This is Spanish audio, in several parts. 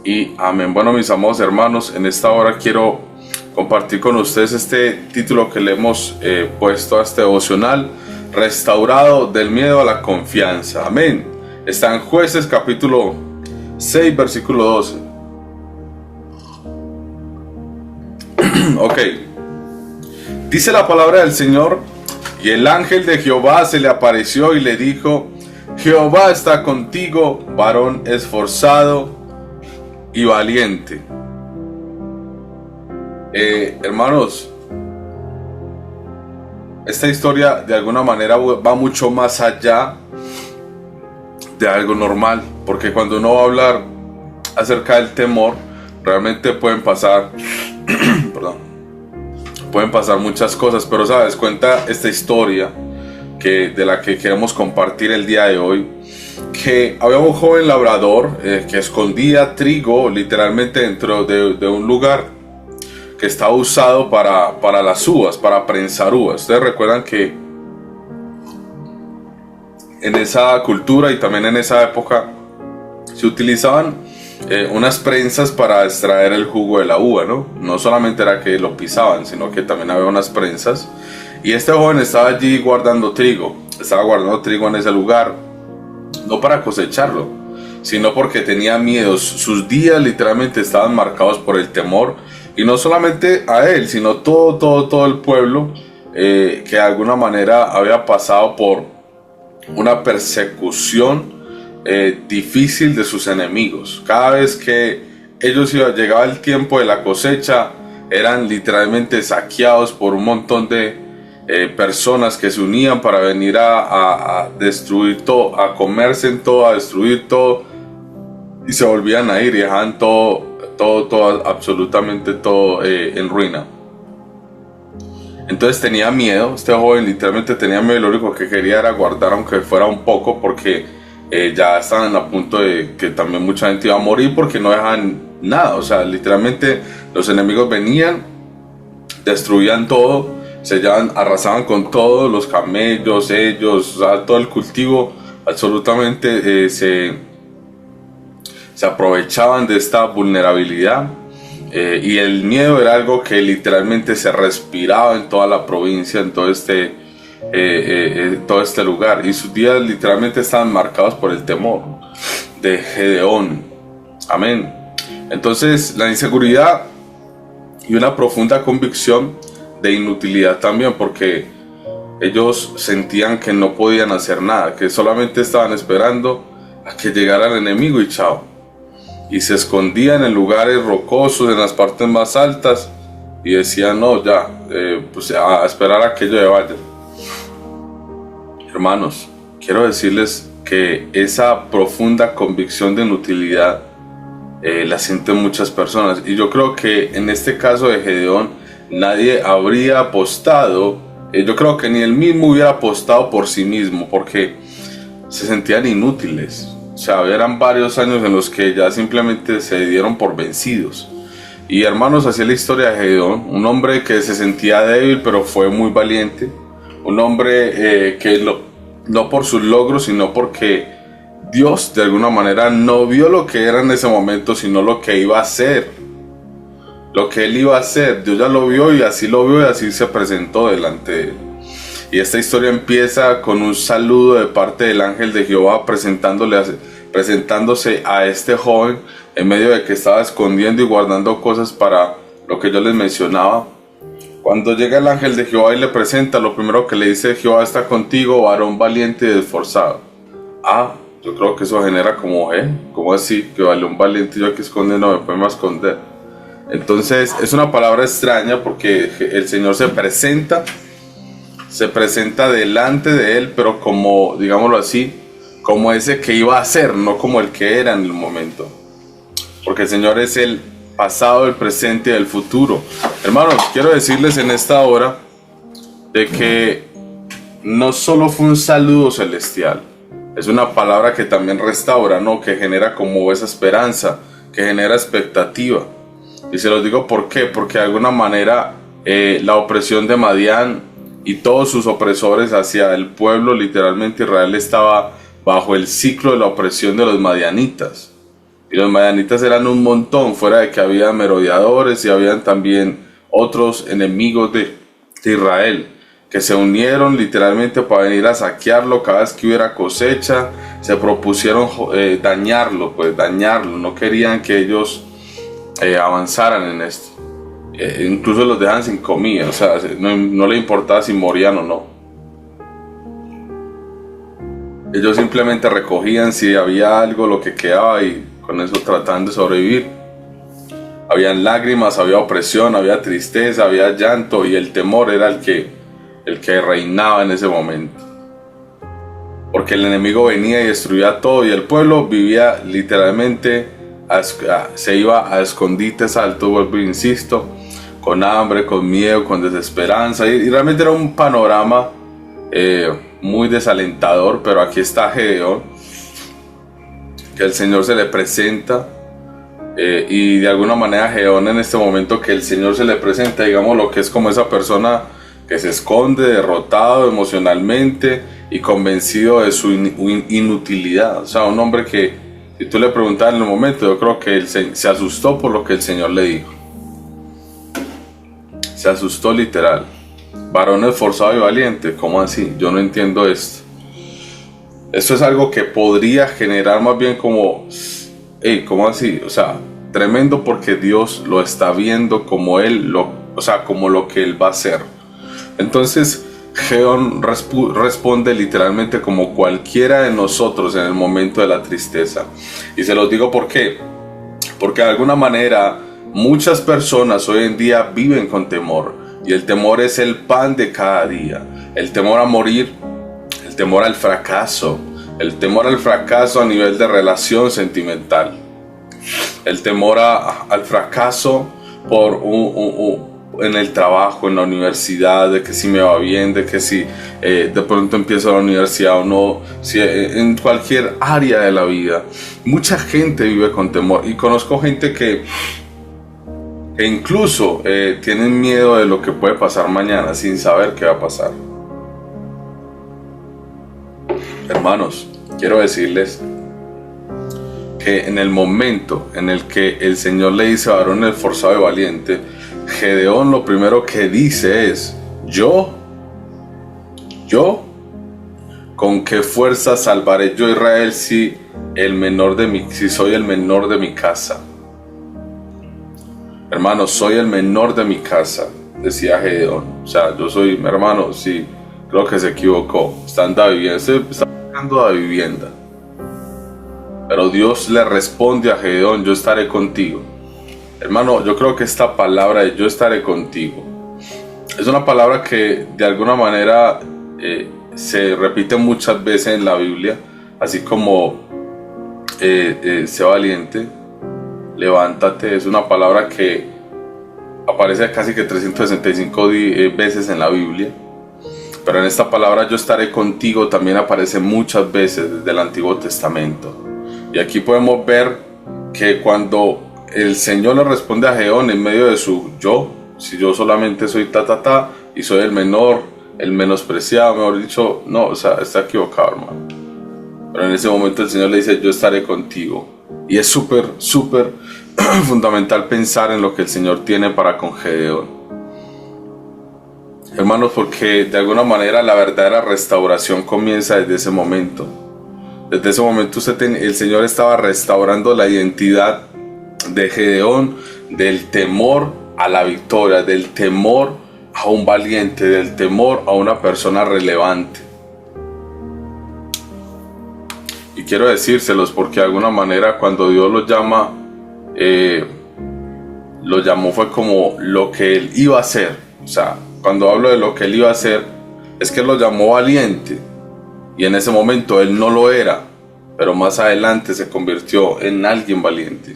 Y amén. Bueno, mis amados hermanos, en esta hora quiero compartir con ustedes este título que le hemos puesto a este devocional: Restaurado del miedo a la confianza. Amén. Está en Jueces capítulo 6, versículo 12. Ok. Dice la palabra del Señor: y el ángel de Jehová se le apareció y le dijo: Jehová está contigo, varón esforzado y valiente. Hermanos, esta historia de alguna manera va mucho más allá de algo normal, porque cuando uno va a hablar acerca del temor, realmente pueden pasar pueden pasar muchas cosas, pero sabes, cuenta esta historia de la que queremos compartir el día de hoy, que había un joven labrador que escondía trigo literalmente dentro de un lugar que estaba usado para las uvas, para prensar uvas. Ustedes recuerdan que en esa cultura y también en esa época se utilizaban unas prensas para extraer el jugo de la uva, ¿no? No solamente era que lo pisaban, sino que también había unas prensas. Y este joven estaba allí guardando trigo en ese lugar, no para cosecharlo, sino porque tenía miedos. Sus días literalmente estaban marcados por el temor, y no solamente a él, sino todo el pueblo que de alguna manera había pasado por una persecución difícil de sus enemigos. Cada vez que llegaba el tiempo de la cosecha, eran literalmente saqueados por un montón de personas que se unían para venir a destruir todo, a comerse en todo, a destruir todo, y se volvían a ir y dejaban absolutamente todo en ruina. Entonces tenía miedo, este joven literalmente tenía miedo, y lo único que quería era guardar, aunque fuera un poco, porque ya estaban a punto de que también mucha gente iba a morir, porque no dejaban nada. O sea, literalmente los enemigos venían, destruían todo, arrasaban con todos los camellos, ellos, o sea, todo el cultivo, absolutamente se aprovechaban de esta vulnerabilidad. Y el miedo era algo que literalmente se respiraba en toda la provincia, en todo este lugar, y sus días literalmente estaban marcados por el temor de Gedeón. Amén. Entonces, la inseguridad y una profunda convicción de inutilidad también, porque ellos sentían que no podían hacer nada, que solamente estaban esperando a que llegara el enemigo y chao. Y se escondían en lugares rocosos, en las partes más altas, y decían: no, ya, pues a esperar a que ellos vayan. Hermanos, quiero decirles que esa profunda convicción de inutilidad la sienten muchas personas, y yo creo que en este caso de Gedeón nadie habría apostado, yo creo que ni él mismo hubiera apostado por sí mismo, porque se sentían inútiles. O sea, eran varios años en los que ya simplemente se dieron por vencidos. Y hermanos, así es la historia de Gedeón, un hombre que se sentía débil, pero fue muy valiente. Un hombre que no por sus logros, sino porque Dios de alguna manera no vio lo que era en ese momento, sino lo que iba a hacer. Lo que él iba a hacer, Dios ya lo vio, y así lo vio, y así se presentó delante de él. Y esta historia empieza con un saludo de parte del ángel de Jehová presentándose a este joven en medio de que estaba escondiendo y guardando cosas para lo que yo les mencionaba. Cuando llega el ángel de Jehová y le presenta, lo primero que le dice: Jehová está contigo, varón valiente y esforzado. Yo creo que eso genera como, ¿cómo así? Que vale un valiente, yo aquí esconde, no me puedo esconder. Entonces es una palabra extraña, porque el Señor se presenta delante de él, pero como, digámoslo así, como ese que iba a ser, no como el que era en el momento. Porque el Señor es el pasado, el presente y el futuro. Hermanos, quiero decirles en esta hora de que no solo fue un saludo celestial, es una palabra que también restaura, ¿no? Que genera como esa esperanza, que genera expectativa. Y se los digo ¿por qué? Porque de alguna manera la opresión de Madián y todos sus opresores hacia el pueblo, literalmente Israel estaba bajo el ciclo de la opresión de los madianitas. Y los madianitas eran un montón, fuera de que había merodeadores y habían también otros enemigos de Israel, que se unieron literalmente para venir a saquearlo cada vez que hubiera cosecha. Se propusieron dañarlo, no querían que ellos avanzaran en esto. Incluso los dejan sin comida, o sea, no le importaba si morían o no. Ellos simplemente recogían si había algo, lo que quedaba, y con eso trataban de sobrevivir. Habían lágrimas, había opresión, había tristeza, había llanto, y el temor era el que reinaba en ese momento. Porque el enemigo venía y destruía todo, y el pueblo vivía literalmente, se iba a escondites altos, vuelvo e insisto, con hambre, con miedo, con desesperanza, y realmente era un panorama muy desalentador. Pero aquí está Gedeón, que el Señor se le presenta, y de alguna manera Gedeón, en este momento que el Señor se le presenta, digamos lo que es como esa persona que se esconde, derrotado emocionalmente y convencido de su inutilidad. O sea, un hombre que, si tú le preguntas en el momento, yo creo que él se asustó por lo que el Señor le dijo. Se asustó literal. Varón esforzado y valiente, ¿cómo así? Yo no entiendo esto. Esto es algo que podría generar más bien como, hey, ¿cómo así? O sea, tremendo, porque Dios lo está viendo como como lo que Él va a hacer. Entonces, Gedeón responde literalmente como cualquiera de nosotros en el momento de la tristeza. Y se los digo ¿por qué? Porque de alguna manera muchas personas hoy en día viven con temor. Y el temor es el pan de cada día. El temor a morir, el temor al fracaso, el temor al fracaso a nivel de relación sentimental, el temor al fracaso en el trabajo, en la universidad, de que si me va bien, de que si de pronto empiezo la universidad o no, en cualquier área de la vida. Mucha gente vive con temor, y conozco gente que incluso tienen miedo de lo que puede pasar mañana sin saber qué va a pasar. Hermanos, quiero decirles que en el momento en el que el Señor le dice: varón esforzado y valiente, Gedeón lo primero que dice es: yo, ¿con qué fuerza salvaré yo a Israel si soy el menor de mi casa? Hermano, soy el menor de mi casa, decía Gedeón. O sea, yo soy, hermano, sí, creo que se equivocó. Está buscando la vivienda. Pero Dios le responde a Gedeón: yo estaré contigo. Hermano, yo creo que esta palabra de yo estaré contigo es una palabra que de alguna manera se repite muchas veces en la Biblia, así como sé valiente, levántate. Es una palabra que aparece casi que 365 veces en la Biblia. Pero en esta palabra yo estaré contigo también aparece muchas veces desde el Antiguo Testamento. Y aquí podemos ver que cuando el Señor le responde a Gedeón en medio de su si yo solamente soy y soy el menor, el menospreciado, mejor dicho, no, o sea, está equivocado, hermano. Pero en ese momento el Señor le dice: yo estaré contigo. Y es súper fundamental pensar en lo que el Señor tiene para con Gedeón, hermanos, porque de alguna manera la verdadera restauración comienza desde ese momento. Desde ese momento el Señor estaba restaurando la identidad de Gedeón, del temor a la victoria, del temor a un valiente, del temor a una persona relevante. Y quiero decírselos porque de alguna manera cuando Dios lo llama, lo llamó fue como lo que Él iba a hacer. O sea, cuando hablo de lo que Él iba a hacer, es que Él lo llamó valiente. Y en ese momento Él no lo era, pero más adelante se convirtió en alguien valiente.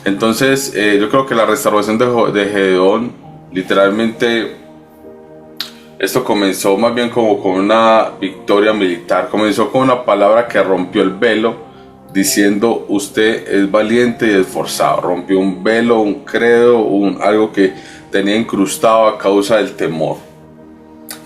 Entonces yo creo que la restauración de Gedeón, literalmente, esto comenzó más bien como con una victoria militar. Comenzó con una palabra que rompió el velo, diciendo: usted es valiente y esforzado. Rompió un velo, un credo, algo que tenía incrustado a causa del temor.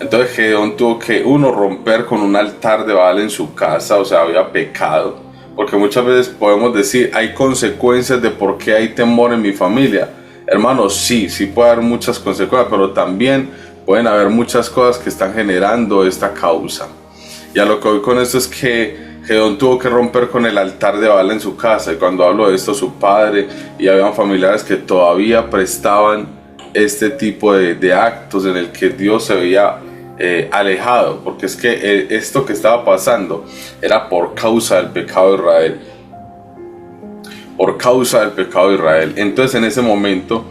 Entonces Gedeón tuvo que, romper con un altar de Baal en su casa. O sea, había pecado. porque muchas veces podemos decir, hay consecuencias de por qué hay temor en mi familia. Hermanos, sí puede haber muchas consecuencias, pero también pueden haber muchas cosas que están generando esta causa. Y a lo que voy con esto es que Gedeón tuvo que romper con el altar de Baal en su casa, y cuando hablo de esto, su padre y habían familiares que todavía prestaban este tipo de actos en el que Dios se veía alejado, porque es que esto que estaba pasando era por causa del pecado de Israel. Por causa del pecado de Israel. Entonces, en ese momento,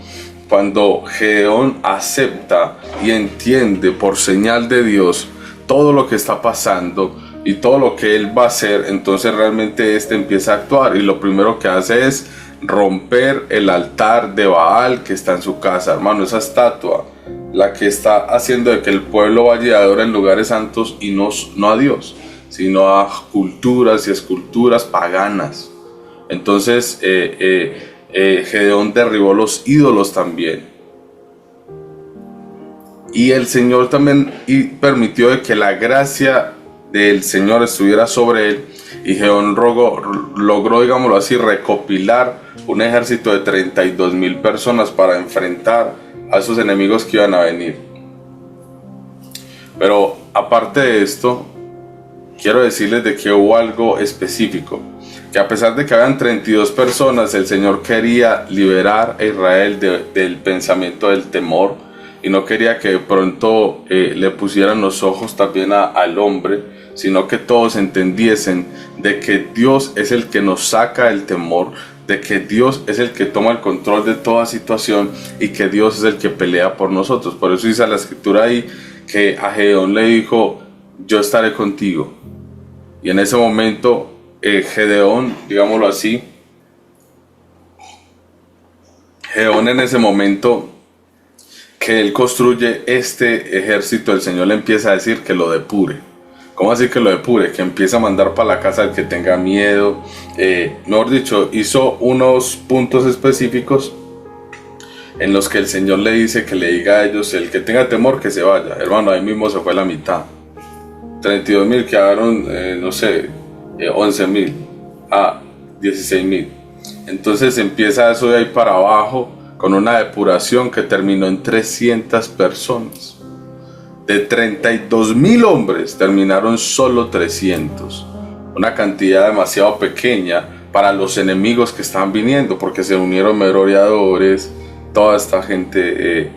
cuando Gedeón acepta y entiende por señal de Dios todo lo que está pasando y todo lo que él va a hacer, entonces realmente empieza a actuar, y lo primero que hace es romper el altar de Baal que está en su casa. Hermano, esa estatua, la que está haciendo de que el pueblo vaya y adore en lugares santos, y no a Dios, sino a culturas y esculturas paganas. Entonces Gedeón derribó los ídolos también, y el Señor también permitió de que la gracia del Señor estuviera sobre él, y Gedeón logró, digámoslo así, recopilar un ejército de 32,000 personas para enfrentar a esos enemigos que iban a venir. Pero aparte de esto, quiero decirles de que hubo algo específico, que a pesar de que habían 32 personas, el Señor quería liberar a Israel del pensamiento del temor, y no quería que de pronto le pusieran los ojos también al hombre, sino que todos entendiesen de que Dios es el que nos saca del temor, de que Dios es el que toma el control de toda situación, y que Dios es el que pelea por nosotros. Por eso dice la escritura ahí que a Gedeón le dijo: yo estaré contigo. Y en ese momento Gedeón, digámoslo así, Gedeón en ese momento que él construye este ejército, el Señor le empieza a decir que lo depure. ¿Cómo así que lo depure? Que empieza a mandar para la casa al que tenga miedo. Mejor dicho, hizo unos puntos específicos en los que el Señor le dice que le diga a ellos: el que tenga temor que se vaya. Hermano, ahí mismo se fue la mitad. 32,000 quedaron, 11,000 a 16,000. Entonces empieza eso de ahí para abajo, con una depuración que terminó en 300 personas. De 32,000 hombres terminaron solo 300. Una cantidad demasiado pequeña para los enemigos que estaban viniendo, porque se unieron merodeadores, toda esta gente,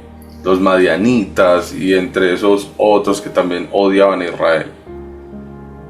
los madianitas, y entre esos otros que también odiaban a Israel.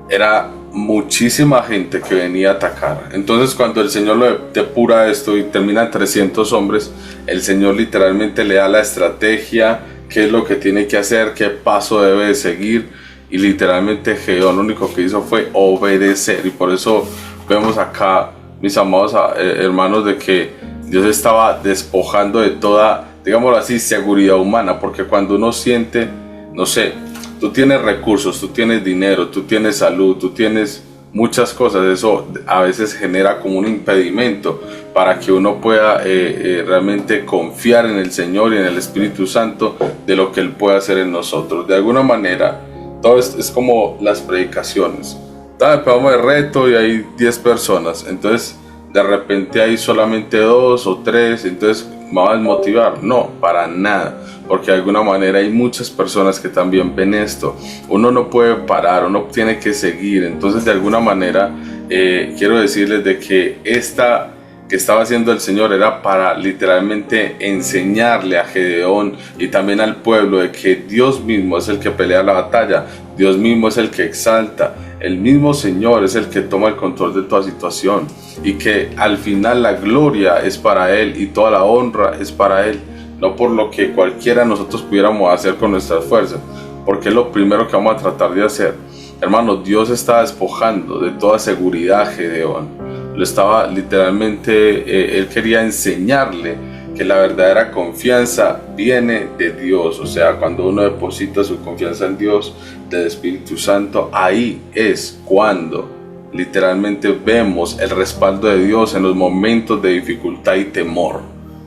Era muchísima gente que venía a atacar. Entonces, cuando el Señor lo depura esto y termina en 300 hombres, el Señor literalmente le da la estrategia, qué es lo que tiene que hacer, qué paso debe de seguir, y literalmente Gedeón lo único que hizo fue obedecer. Y por eso vemos acá, mis amados hermanos, de que Dios estaba despojando de toda, digámoslo así, seguridad humana, porque cuando uno siente, no sé, tú tienes recursos, tú tienes dinero, tú tienes salud, tú tienes muchas cosas, eso a veces genera como un impedimento para que uno pueda realmente confiar en el Señor y en el Espíritu Santo de lo que Él puede hacer en nosotros. De alguna manera, todo es como las predicaciones. Vamos de reto y hay 10 personas, entonces de repente hay solamente 2 o 3, entonces ¿me va a desmotivar? No, para nada, porque de alguna manera hay muchas personas que también ven esto. Uno no puede parar, uno tiene que seguir. Entonces, de alguna manera, quiero decirles de que esta que estaba haciendo el Señor era para literalmente enseñarle a Gedeón y también al pueblo de que Dios mismo es el que pelea la batalla, Dios mismo es el que exalta, el mismo Señor es el que toma el control de toda situación, y que al final la gloria es para Él y toda la honra es para Él, no por lo que cualquiera de nosotros pudiéramos hacer con nuestras fuerzas, porque es lo primero que vamos a tratar de hacer. Hermano, Dios está despojando de toda seguridad a Gedeón. Lo estaba literalmente, Él quería enseñarle que la verdadera confianza viene de Dios. O sea, cuando uno deposita su confianza en Dios, del Espíritu Santo, ahí es cuando literalmente vemos el respaldo de Dios en los momentos de dificultad y temor.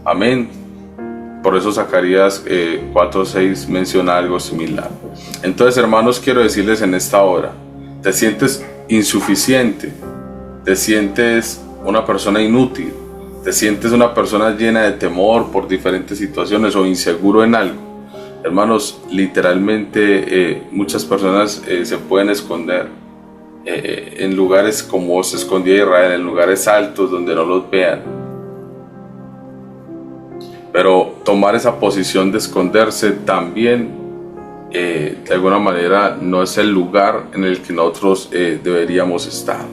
Amén. Por eso Zacarías 4:6 menciona algo similar. Entonces, hermanos, quiero decirles en esta hora, ¿te sientes insuficiente? te sientes una persona inútil, te sientes una persona llena de temor por diferentes situaciones o inseguro en algo. Hermanos, literalmente muchas personas se pueden esconder en lugares como se escondía Israel, en lugares altos donde no los vean. Pero tomar esa posición de esconderse también, de alguna manera, no es el lugar en el que nosotros deberíamos estar.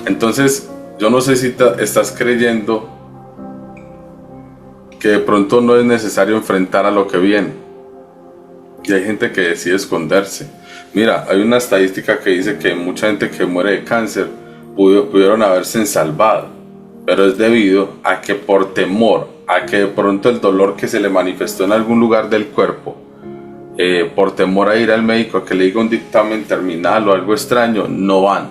Entonces, yo no sé si estás creyendo que de pronto no es necesario enfrentar a lo que viene. Y hay gente que decide esconderse. Mira, hay una estadística que dice que mucha gente que muere de cáncer pudieron haberse salvado, pero es debido a que por temor a que de pronto el dolor que se le manifestó en algún lugar del cuerpo, por temor a ir al médico a que le diga un dictamen terminal o algo extraño, no van.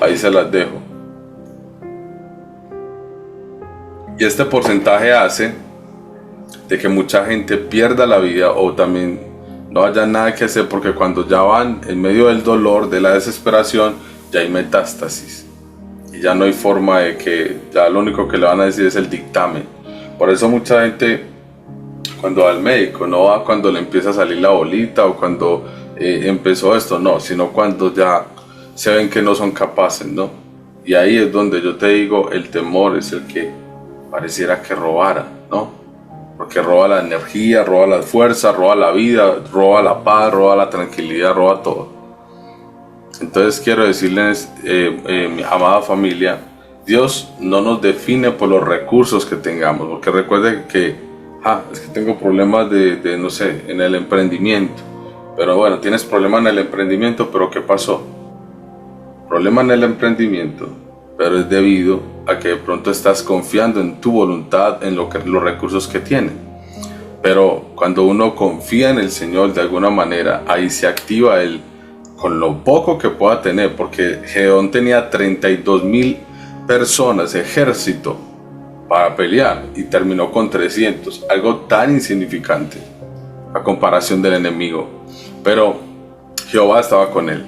Ahí se las dejo. Y este porcentaje hace de que mucha gente pierda la vida o también no haya nada que hacer, porque cuando ya van en medio del dolor, de la desesperación, ya hay metástasis y ya no hay forma de que, ya lo único que le van a decir es el dictamen. Por eso mucha gente cuando va al médico no va cuando le empieza a salir la bolita o cuando empezó esto, no, sino cuando ya se ven que no son capaces, ¿no? Y ahí es donde yo te digo, el temor es el que pareciera que robara, ¿no? Porque roba la energía, roba la fuerza, roba la vida, roba la paz, roba la tranquilidad, roba todo. Entonces quiero decirles, mi amada familia, Dios no nos define por los recursos que tengamos, porque recuerde que, es que tengo problemas no sé, en el emprendimiento. Pero bueno, tienes problemas en el emprendimiento, pero ¿qué pasó? Problema en el emprendimiento, pero es debido a que de pronto estás confiando en tu voluntad, en los recursos que tienes. Pero cuando uno confía en el Señor de alguna manera, ahí se activa Él con lo poco que pueda tener, porque Gedeón tenía 32,000 personas, ejército, para pelear, y terminó con 300, algo tan insignificante a comparación del enemigo. Pero Jehová estaba con él.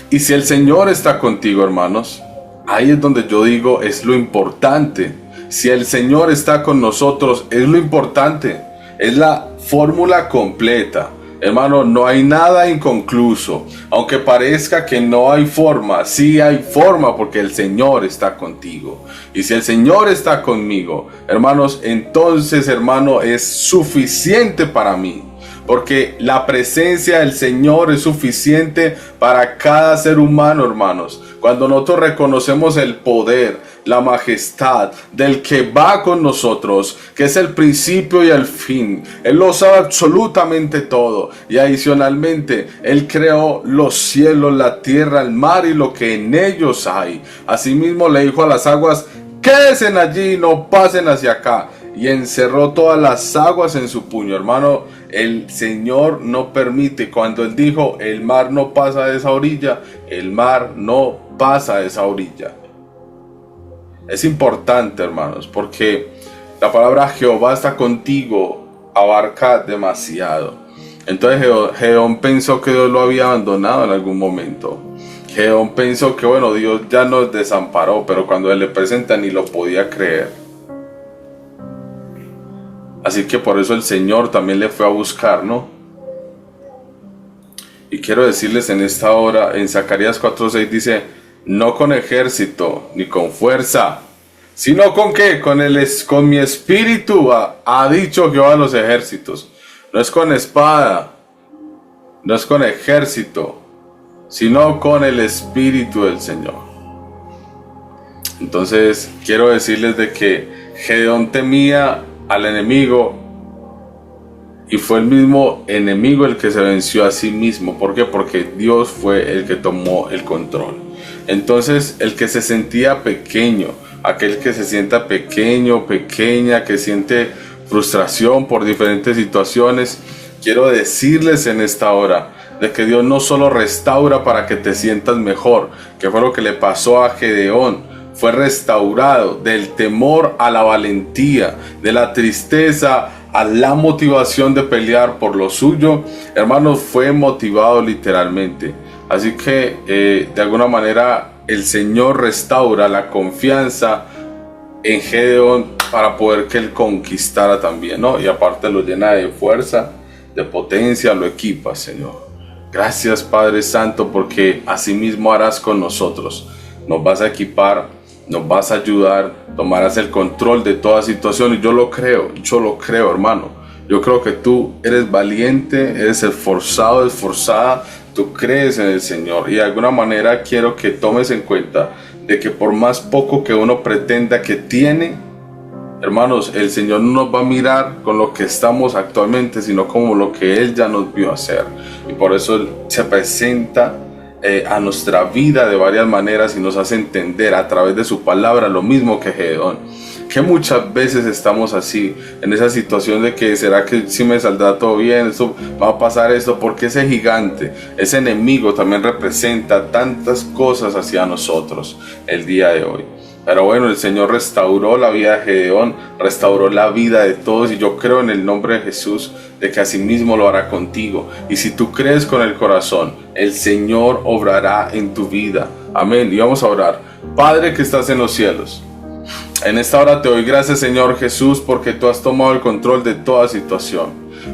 Y si el Señor está contigo, hermanos, ahí es donde yo digo, es lo importante. Si el Señor está con nosotros, es lo importante. Es la fórmula completa. Hermano, no hay nada inconcluso. Aunque parezca que no hay forma, sí hay forma, porque el Señor está contigo. Y si el Señor está conmigo, hermanos, entonces, hermano, es suficiente para mí. Porque la presencia del Señor es suficiente para cada ser humano, hermanos. Cuando nosotros reconocemos el poder, la majestad del que va con nosotros, que es el principio y el fin. Él lo sabe absolutamente todo. Y adicionalmente, Él creó los cielos, la tierra, el mar y lo que en ellos hay. Asimismo le dijo a las aguas, quédense allí, no pasen hacia acá. Y encerró todas las aguas en su puño. Hermano, el Señor no permite. Cuando Él dijo, el mar no pasa de esa orilla, el mar no pasa de esa orilla. Es importante, hermanos, porque la palabra Jehová está contigo abarca demasiado. Entonces Gedeón pensó que Dios lo había abandonado en algún momento. Gedeón pensó que bueno, Dios ya nos desamparó, pero cuando Él le presenta ni lo podía creer. Así que por eso el Señor también le fue a buscar, ¿no? Y quiero decirles en esta hora, en Zacarías 4:6 dice, no con ejército ni con fuerza, sino con ¿qué? Con mi espíritu, ha dicho Jehová de los ejércitos. No es con espada, no es con ejército, sino con el espíritu del Señor. Entonces quiero decirles de que Gedeón temía al enemigo y fue el mismo enemigo el que se venció a sí mismo. ¿Por qué? Porque Dios fue el que tomó el control. Entonces el que se sentía pequeño, aquel que se sienta pequeño, pequeña, que siente frustración por diferentes situaciones, quiero decirles en esta hora de que Dios no solo restaura para que te sientas mejor, que fue lo que le pasó a Gedeón. Fue restaurado del temor a la valentía, de la tristeza a la motivación de pelear por lo suyo. Hermanos, fue motivado literalmente. Así que de alguna manera el Señor restaura la confianza en Gedeón para poder que él conquistara también, ¿no? Y aparte lo llena de fuerza, de potencia, lo equipa, Señor. Gracias, Padre Santo, porque así mismo harás con nosotros. Nos vas a equipar, nos vas a ayudar, tomarás el control de toda situación. Y yo lo creo, hermano. Yo creo que tú eres valiente, eres esforzado, esforzada. Tú crees en el Señor. Y de alguna manera quiero que tomes en cuenta de que por más poco que uno pretenda que tiene, hermanos, el Señor no nos va a mirar con lo que estamos actualmente, sino como lo que Él ya nos vio hacer. Y por eso Él se presenta a nuestra vida de varias maneras y nos hace entender a través de su palabra lo mismo que Gedeón. Que muchas veces estamos así, en esa situación de que será que si me saldrá todo bien, esto va a pasar esto, porque ese gigante, ese enemigo también representa tantas cosas hacia nosotros el día de hoy. Pero bueno, el Señor restauró la vida de Gedeón, restauró la vida de todos, y yo creo en el nombre de Jesús de que así mismo lo hará contigo. Y si tú crees con el corazón, el Señor obrará en tu vida. Amén. Y vamos a orar. Padre que estás en los cielos, en esta hora te doy gracias, Señor Jesús, porque tú has tomado el control de toda situación.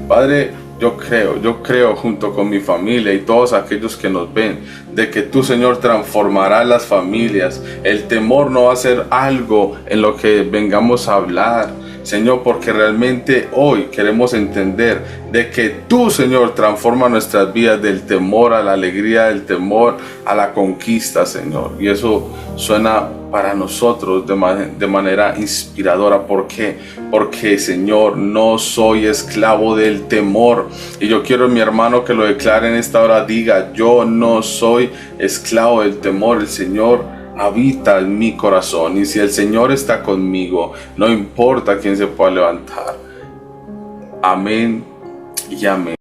Padre, yo creo junto con mi familia y todos aquellos que nos ven, de que tú, Señor, transformarás las familias. El temor no va a ser algo en lo que vengamos a hablar, Señor, porque realmente hoy queremos entender de que tú, Señor, transforma nuestras vidas del temor a la alegría, del temor a la conquista, Señor. Y eso suena para nosotros de manera inspiradora. ¿Por qué? Porque, Señor, no soy esclavo del temor. Y yo quiero, mi hermano, que lo declare en esta hora, diga: yo no soy esclavo del temor. El Señor habita en mi corazón, y si el Señor está conmigo, no importa quién se pueda levantar. Amén y amén.